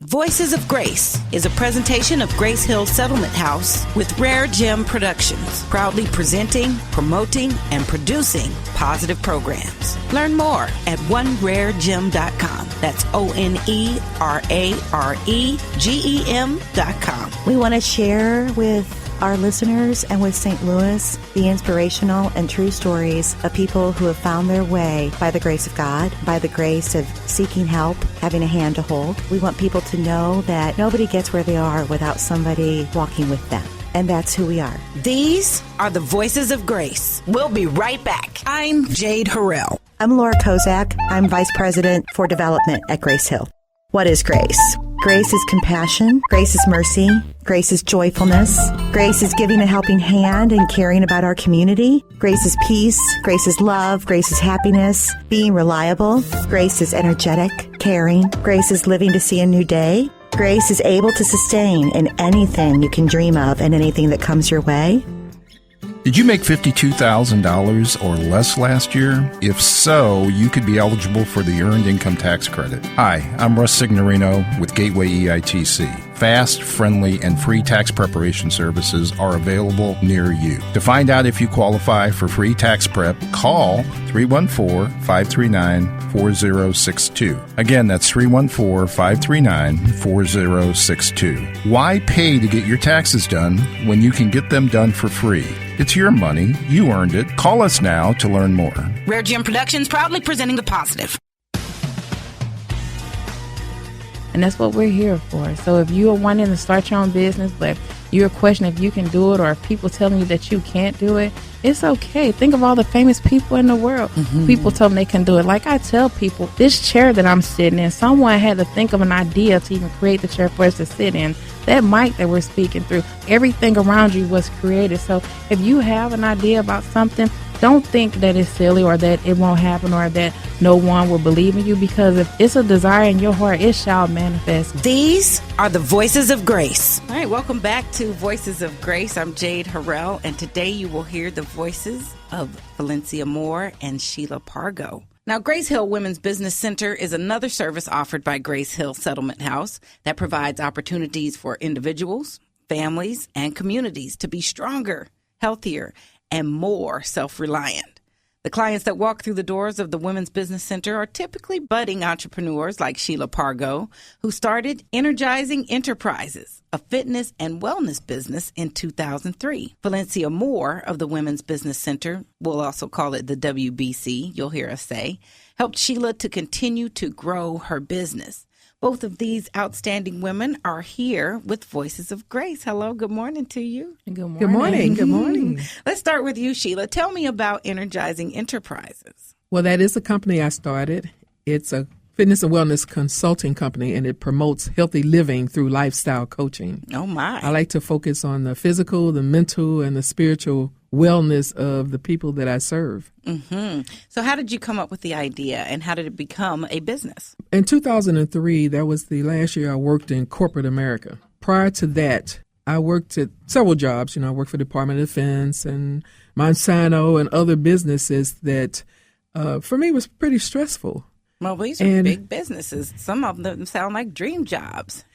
Voices of Grace is a presentation of Grace Hill Settlement House with RareGem Productions, proudly presenting, promoting, and producing positive programs. Learn more at OneRareGem.com. That's OneRaregem.com. We want to share with our listeners and with St. Louis the inspirational and true stories of people who have found their way by the grace of God, by the grace of seeking help, having a hand to hold. We want people to know that nobody gets where they are without somebody walking with them. And that's who we are. These are the Voices of Grace. We'll be right back. I'm Jade Harrell. I'm Laura Kozak. I'm Vice President for Development at Grace Hill. What is grace? Grace is compassion. Grace is mercy. Grace is joyfulness. Grace is giving a helping hand and caring about our community. Grace is peace. Grace is love. Grace is happiness. Being reliable. Grace is energetic, caring. Grace is living to see a new day. Grace is able to sustain in anything you can dream of and anything that comes your way. Did you make $52,000 or less last year? If so, you could be eligible for the Earned Income Tax Credit. Hi, I'm Russ Signorino with Gateway EITC. Fast, friendly, and free tax preparation services are available near you. To find out if you qualify for free tax prep, call 314-539-4062. Again, that's 314-539-4062. Why pay to get your taxes done when you can get them done for free? It's your money. You earned it. Call us now to learn more. RareGem Productions proudly presenting the positive. And that's what we're here for. So if you are wanting to start your own business, but you're questioning if you can do it, or if people telling you that you can't do it, it's okay. Think of all the famous people in the world. Mm-hmm. People tell them they can do it. Like I tell people, this chair that I'm sitting in, someone had to think of an idea to even create the chair for us to sit in. That mic that we're speaking through, everything around you was created. So if you have an idea about something, don't think that it's silly or that it won't happen or that no one will believe in you, because if it's a desire in your heart, it shall manifest. These are the Voices of Grace. All right, welcome back to Voices of Grace. I'm Jade Harrell, and today you will hear the voices of Falencia Moore and Shelia Pargo. Now, Grace Hill Women's Business Center is another service offered by Grace Hill Settlement House that provides opportunities for individuals, families, and communities to be stronger, healthier, and more self-reliant. The clients that walk through the doors of the Women's Business Center are typically budding entrepreneurs like Shelia Pargo, who started Energizing Enterprises, a fitness and wellness business, in 2003. Falencia Moore of the Women's Business Center, we'll also call it the WBC, you'll hear us say, helped Shelia to continue to grow her business. Both of these outstanding women are here with Voices of Grace. Hello, good morning to you. Good morning. Good morning. Good morning. Let's start with you, Shelia. Tell me about Energizing Enterprises. Well, that is a company I started. It's a fitness and wellness consulting company, and it promotes healthy living through lifestyle coaching. Oh, my. I like to focus on the physical, the mental, and the spiritual wellness of the people that I serve. Mm-hmm. So how did you come up with the idea, and how did it become a business? In 2003, that was the last year I worked in corporate America. Prior to that, I worked at several jobs. I worked for the Department of Defense and Monsanto and other businesses that, for me, was pretty stressful. Well, these are big businesses. Some of them sound like dream jobs.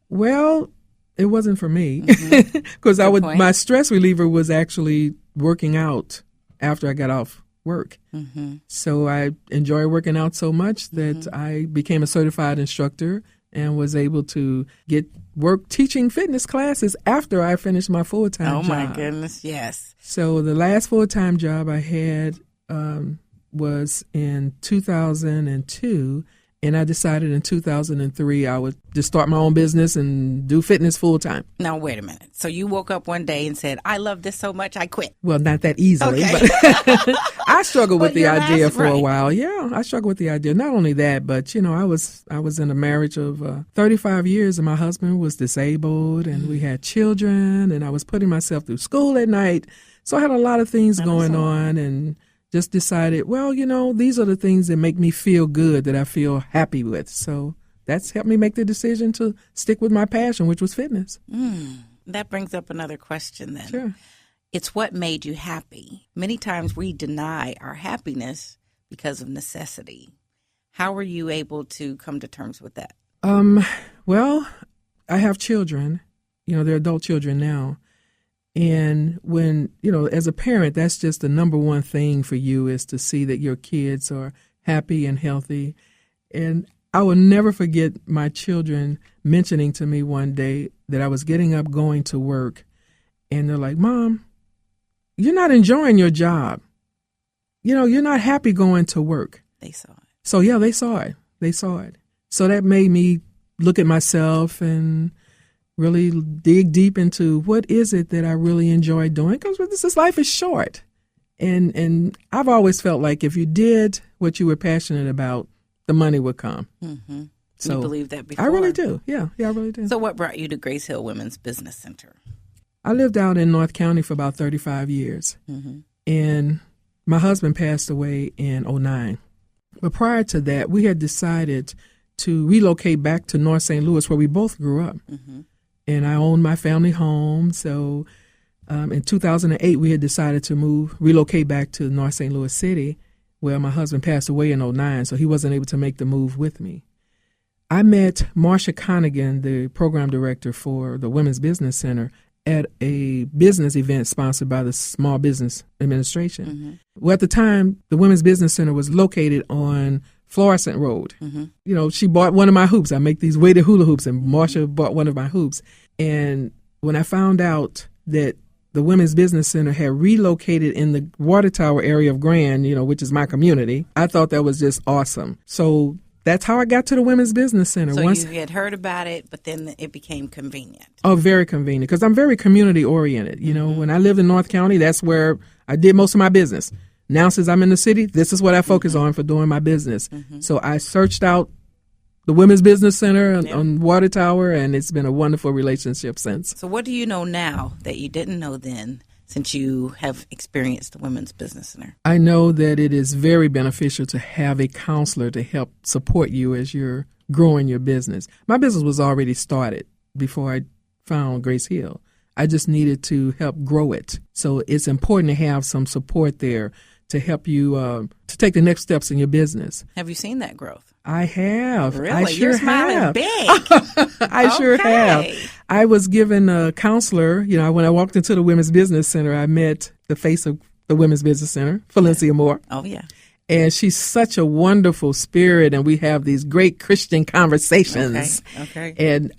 Well, it wasn't for me, because my stress reliever was actually working out after I got off work. Mm-hmm. So I enjoy working out so much that I became a certified instructor and was able to get work teaching fitness classes after I finished my full-time job. Oh, my goodness, yes. So the last full-time job I had was in 2002, and I decided in 2003 I would just start my own business and do fitness full-time. Now, wait a minute. So you woke up one day and said, I love this so much, I quit. Well, not that easily, okay. But I struggled with the idea for a while. Yeah, I struggled with the idea. Not only that, but, I was in a marriage of 35 years, and my husband was disabled, and we had children, and I was putting myself through school at night. So I had a lot of things going on, and just decided, well, these are the things that make me feel good, that I feel happy with. So that's helped me make the decision to stick with my passion, which was fitness. That brings up another question then. Sure. It's what made you happy. Many times we deny our happiness because of necessity. How were you able to come to terms with that? Well, I have children. They're adult children now. And when, as a parent, that's just the number one thing for you is to see that your kids are happy and healthy. And I will never forget my children mentioning to me one day that I was getting up going to work. And they're like, Mom, you're not enjoying your job. You're not happy going to work. They saw it. So, yeah, they saw it. So that made me look at myself and really dig deep into what is it that I really enjoy doing, because this life is short. And I've always felt like if you did what you were passionate about, the money would come. Mm-hmm. So you believe that before? I really do. Yeah, I really do. So what brought you to Grace Hill Women's Business Center? I lived out in North County for about 35 years. Mm-hmm. And my husband passed away in 2009. But prior to that, we had decided to relocate back to North St. Louis, where we both grew up. Mm-hmm. And I owned my family home. So in 2008, we had decided to relocate back to North St. Louis City, where my husband passed away in 2009, so he wasn't able to make the move with me. I met Marsha Connigan, the program director for the Women's Business Center, at a business event sponsored by the Small Business Administration. Mm-hmm. Well, at the time, the Women's Business Center was located on Florissant Road. Mm-hmm. She bought one of my hoops. I make these weighted hula hoops, and Marsha bought one of my hoops. And when I found out that the Women's Business Center had relocated in the Water Tower area of Grand, which is my community, I thought that was just awesome. So that's how I got to the Women's Business Center. So you had heard about it, but then it became convenient. Oh, very convenient, because I'm very community-oriented. Mm-hmm. When I lived in North County, that's where I did most of my business. Now, since I'm in the city, this is what I focus on for doing my business. Mm-hmm. So I searched out the Women's Business Center on Water Tower, and it's been a wonderful relationship since. So what do you know now that you didn't know then, since you have experienced the Women's Business Center? I know that it is very beneficial to have a counselor to help support you as you're growing your business. My business was already started before I found Grace Hill. I just needed to help grow it. So it's important to have some support there to help you to take the next steps in your business. Have you seen that growth? I have. Really? I sure You're smiling have. big. I sure have. I was given a counselor. When I walked into the Women's Business Center, I met the face of the Women's Business Center, Falencia Moore. Oh, yeah. And she's such a wonderful spirit, and we have these great Christian conversations. Okay. And,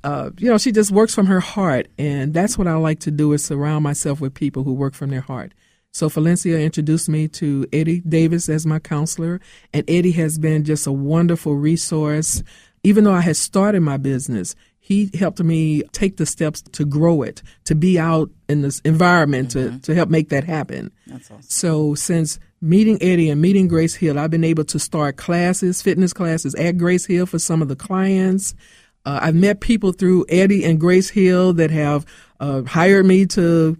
she just works from her heart. And that's what I like to do, is surround myself with people who work from their heart. So Falencia introduced me to Eddie Davis as my counselor, and Eddie has been just a wonderful resource. Even though I had started my business, he helped me take the steps to grow it, to be out in this environment to help make that happen. That's awesome. So since meeting Eddie and meeting Grace Hill, I've been able to start fitness classes at Grace Hill for some of the clients. I've met people through Eddie and Grace Hill that have hired me to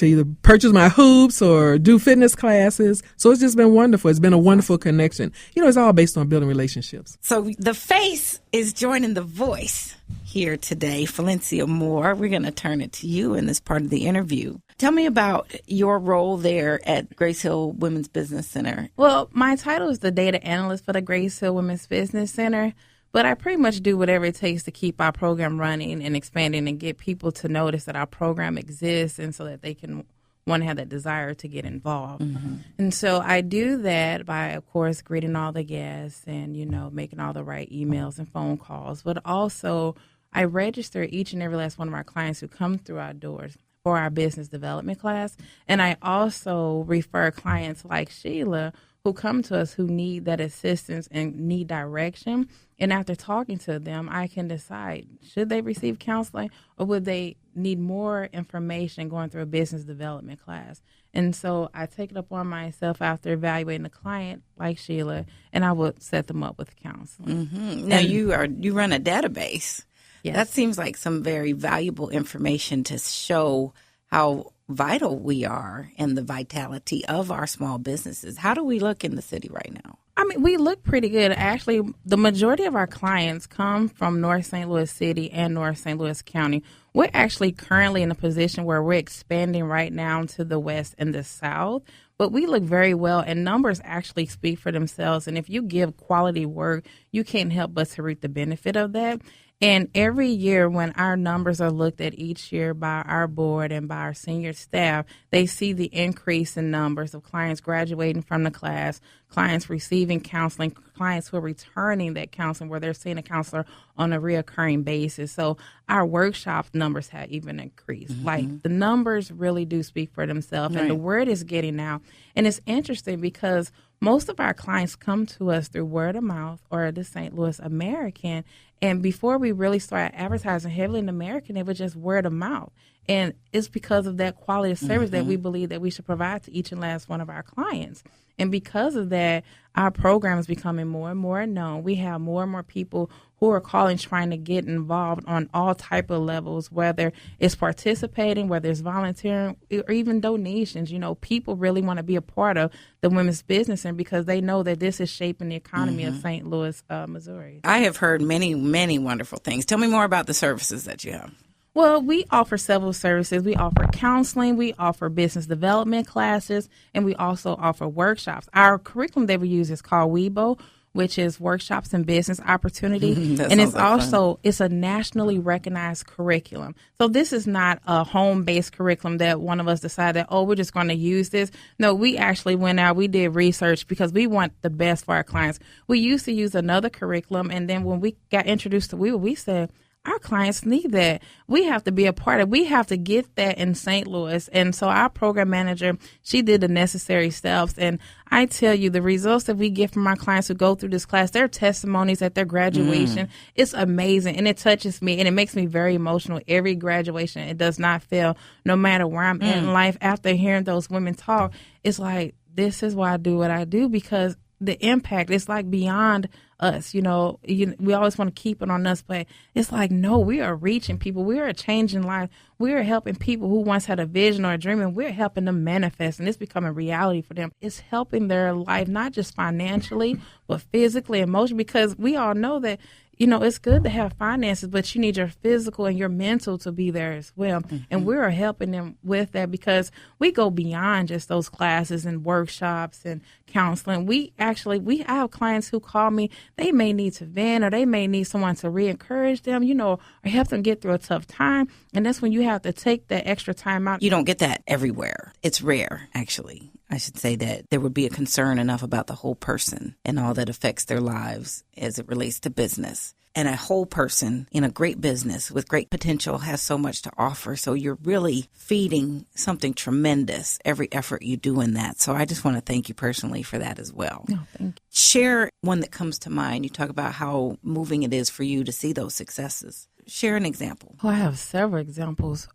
either purchase my hoops or do fitness classes. So it's just been wonderful. It's been a wonderful connection. It's all based on building relationships. So the face is joining the voice here today, Falencia Moore. We're going to turn it to you in this part of the interview. Tell me about your role there at Grace Hill Women's Business Center. Well, my title is the data analyst for the Grace Hill Women's Business Center. But I pretty much do whatever it takes to keep our program running and expanding and get people to notice that our program exists, and so that they can want to have that desire to get involved. Mm-hmm. And so I do that by, of course, greeting all the guests and, making all the right emails and phone calls. But also I register each and every last one of our clients who come through our doors for our business development class. And I also refer clients like Sheila who come to us who need that assistance and need direction. And after talking to them, I can decide, should they receive counseling or would they need more information going through a business development class? And so I take it upon myself after evaluating the client, like Sheila, and I would set them up with counseling. Mm-hmm. Now, you run a database. Yes. That seems like some very valuable information to show how vital we are and the vitality of our small businesses. How do we look in the city right now? I mean, we look pretty good. Actually, the majority of our clients come from North St. Louis City and North St. Louis County. We're actually currently in a position where we're expanding right now to the west and the south. But we look very well, and numbers actually speak for themselves. And if you give quality work, you can't help but to reap the benefit of that. And every year when our numbers are looked at each year by our board and by our senior staff, they see the increase in numbers of clients graduating from the class, clients receiving counseling, clients who are returning that counseling where they're seeing a counselor on a reoccurring basis. So our workshop numbers have even increased. Like the numbers really do speak for themselves, and the word is getting out. And it's interesting because most of our clients come to us through word of mouth or the St. Louis American. And before we really started advertising heavily in American, it was just word of mouth. And it's because of that quality of service that we believe that we should provide to each and last one of our clients. And because of that, our program is becoming more and more known. We have more and more people who are calling, trying to get involved on all type of levels, whether it's participating, whether it's volunteering, or even donations. You know, people really want to be a part of the women's business, and because they know that this is shaping the economy of St. Louis, Missouri. I have heard many, many wonderful things. Tell me more about the services that you have. Well, we offer several services. We offer counseling, we offer business development classes, and we also offer workshops. Our curriculum that we use is called WEBO, which is Workshops and Business Opportunity. And it's also, it's a nationally recognized curriculum. So this is not a home-based curriculum that one of us decided, oh, we're just going to use this. No, we actually went out, we did research because we want the best for our clients. We used to use another curriculum, and then when we got introduced to WEBO, we said, our clients need that. We have to be a part of it. We have to get that in St. Louis. And so our program manager, she did the necessary steps. And I tell you, the results that we get from our clients who go through this class, their testimonies at their graduation, it's amazing. And it touches me, and it makes me very emotional. Every graduation, it does not fail. No matter where I'm at in life, after hearing those women talk, it's like, this is why I do what I do, because the impact, it's like beyond us. We always want to keep it on us, but it's like, no, we are reaching people. We are changing lives. We are helping people who once had a vision or a dream, and we're helping them manifest, and it's becoming reality for them. It's helping their life, not just financially, but physically, emotionally, because we all know that, it's good to have finances, but you need your physical and your mental to be there as well. And we're helping them with that because we go beyond just those classes and workshops and counseling. I have clients who call me, they may need to vent, or they may need someone to re-encourage them, or help them get through a tough time. And that's when you have to take that extra time out. You don't get that everywhere. It's rare, actually. I should say that there would be a concern enough about the whole person and all that affects their lives as it relates to business. And a whole person in a great business with great potential has so much to offer. So you're really feeding something tremendous every effort you do in that. So I just want to thank you personally for that as well. Oh, thank you. Share one that comes to mind. You talk about how moving it is for you to see those successes. Share an example. Oh, I have several examples.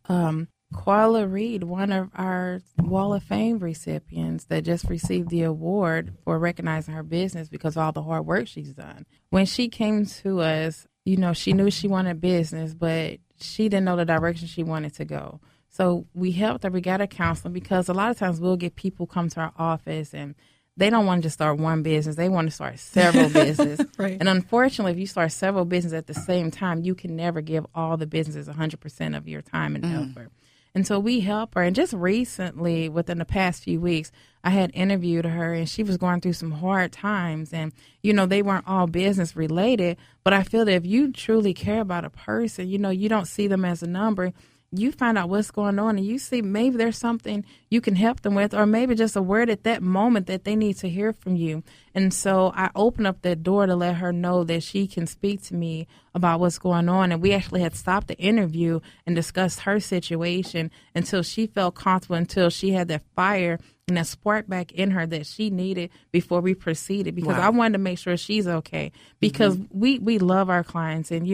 Quala Reed, one of our Wall of Fame recipients that just received the award for recognizing her business because of all the hard work she's done. When she came to us, she knew she wanted business, but she didn't know the direction she wanted to go. So we helped her. We got her counseling because a lot of times we'll get people come to our office and they don't want to just start one business. They want to start several businesses. Right. And unfortunately, if you start several businesses at the same time, you can never give all the businesses 100% of your time and effort. And so we help her. And just recently, within the past few weeks, I had interviewed her, and she was going through some hard times. And, they weren't all business related. But I feel that if you truly care about a person, you don't see them as a number. You find out what's going on, and you see maybe there's something you can help them with, or maybe just a word at that moment that they need to hear from you. And so I opened up that door to let her know that she can speak to me about what's going on. And we actually had stopped the interview and discussed her situation until she felt comfortable, until she had that fire and that spark back in her that she needed before we proceeded, because I wanted to make sure she's okay, because we love our clients, and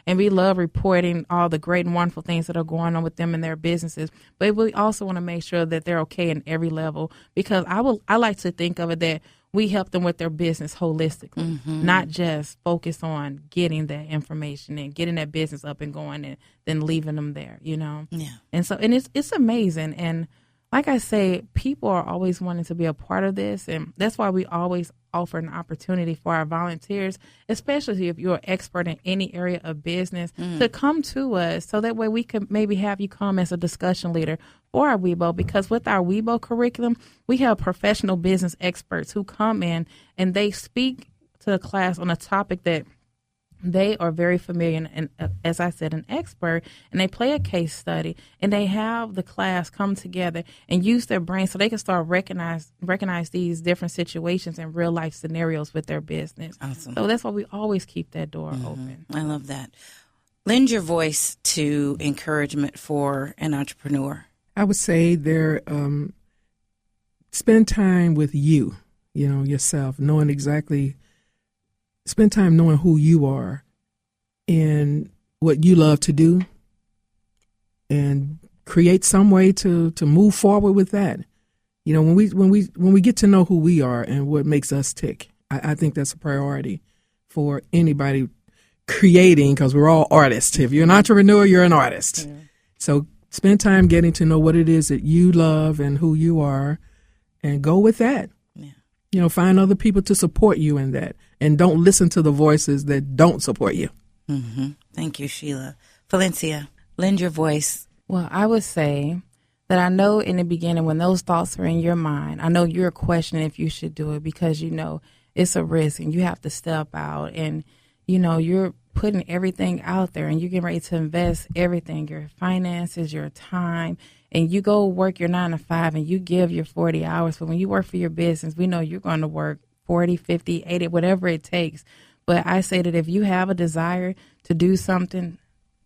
and we love reporting all the great and wonderful things that are going on with them and their businesses, but we also want to make sure that they're okay in every level, because I like to think of it that we help them with their business holistically, not just focus on getting that information and getting that business up and going and then leaving them there, Yeah. And so, and it's amazing. And like I say, people are always wanting to be a part of this, and that's why we always offer an opportunity for our volunteers, especially if you're an expert in any area of business, to come to us, so that way we could maybe have you come as a discussion leader for our WEBO, because with our WEBO curriculum, we have professional business experts who come in and they speak to the class on a topic that they are very familiar and, as I said, an expert, and they play a case study, and they have the class come together and use their brain so they can start recognize these different situations and real life scenarios with their business. Awesome. So that's why we always keep that door open. I love that. Lend your voice to encouragement for an entrepreneur. I would say spend time with you, yourself, spend time knowing who you are and what you love to do, and create some way to move forward with that. When we get to know who we are and what makes us tick, I think that's a priority for anybody creating, because we're all artists. If you're an entrepreneur, you're an artist. Yeah. So spend time getting to know what it is that you love and who you are, and go with that. Yeah. Find other people to support you in that, and don't listen to the voices that don't support you. Mm-hmm. Thank you, Shelia. Falencia, lend your voice. Well, I would say that I know in the beginning when those thoughts are in your mind, I know you're questioning if you should do it, because it's a risk and you have to step out, and you're putting everything out there, and you're getting ready to invest everything, your finances, your time, and you go work your 9 to 5 and you give your 40 hours. But when you work for your business, we know you're going to work 40, 50, 80, whatever it takes. But I say that if you have a desire to do something,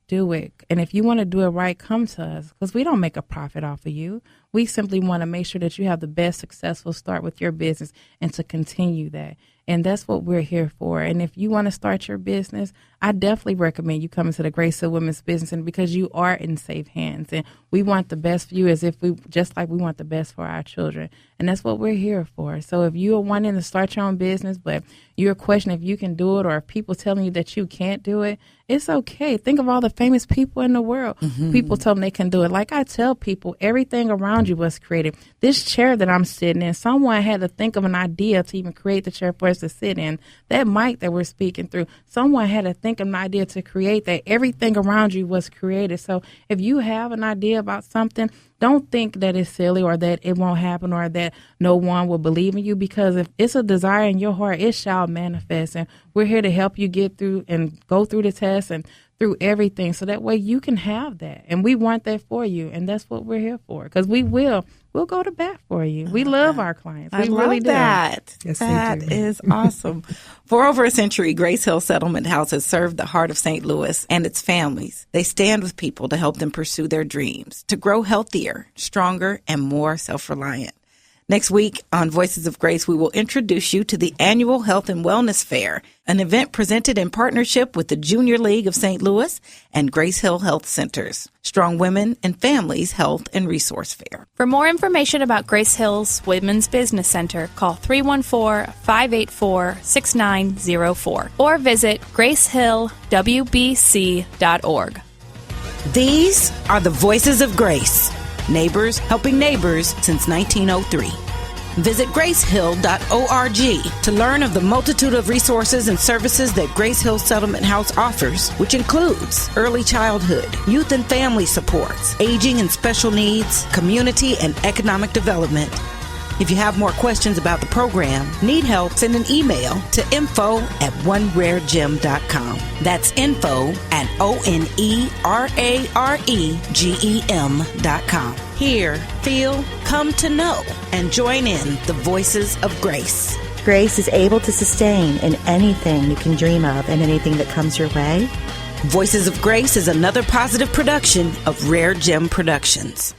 do it. And if you want to do it right, come to us, because we don't make a profit off of you. We simply want to make sure that you have the best successful start with your business and to continue that. And that's what we're here for. And if you want to start your business, I definitely recommend you coming to the Grace Hill Women's Business Center, because you are in safe hands. And we want the best for you, just like we want the best for our children. And that's what we're here for. So if you are wanting to start your own business, but you're questioning if you can do it, or if people telling you that you can't do it, it's okay. Think of all the famous people in the world. Mm-hmm. People tell them they can do it. Like I tell people, everything around you was created. This chair that I'm sitting in, someone had to think of an idea to even create the chair for us to sit in. That mic that we're speaking through, someone had to think of an idea to create that. Everything around you was created. So if you have an idea about something, don't think that it's silly, or that it won't happen, or that no one will believe in you, because if it's a desire in your heart, it shall manifest. And we're here to help you get through and go through the test and through everything, so that way you can have that. And we want that for you. And that's what we're here for, because we'll go to bat for you. We love our clients. We really do. That. Yes, that is awesome. For over a century, Grace Hill Settlement House has served the heart of St. Louis and its families. They stand with people to help them pursue their dreams, to grow healthier, stronger, and more self-reliant. Next week on Voices of Grace, we will introduce you to the annual Health and Wellness Fair, an event presented in partnership with the Junior League of St. Louis and Grace Hill Health Centers. Strong Women and Families Health and Resource Fair. For more information about Grace Hill's Women's Business Center, call 314-584-6904 or visit gracehillwbc.org. These are the Voices of Grace. Neighbors helping neighbors since 1903. Visit gracehill.org to learn of the multitude of resources and services that Grace Hill Settlement House offers, which includes early childhood, youth and family supports, aging and special needs, community and economic development. If you have more questions about the program, need help, send an email to info@oneraregem.com. That's info@oneraregem.com. Hear, feel, come to know, and join in the Voices of Grace. Grace is able to sustain in anything you can dream of and anything that comes your way. Voices of Grace is another positive production of RareGem Productions.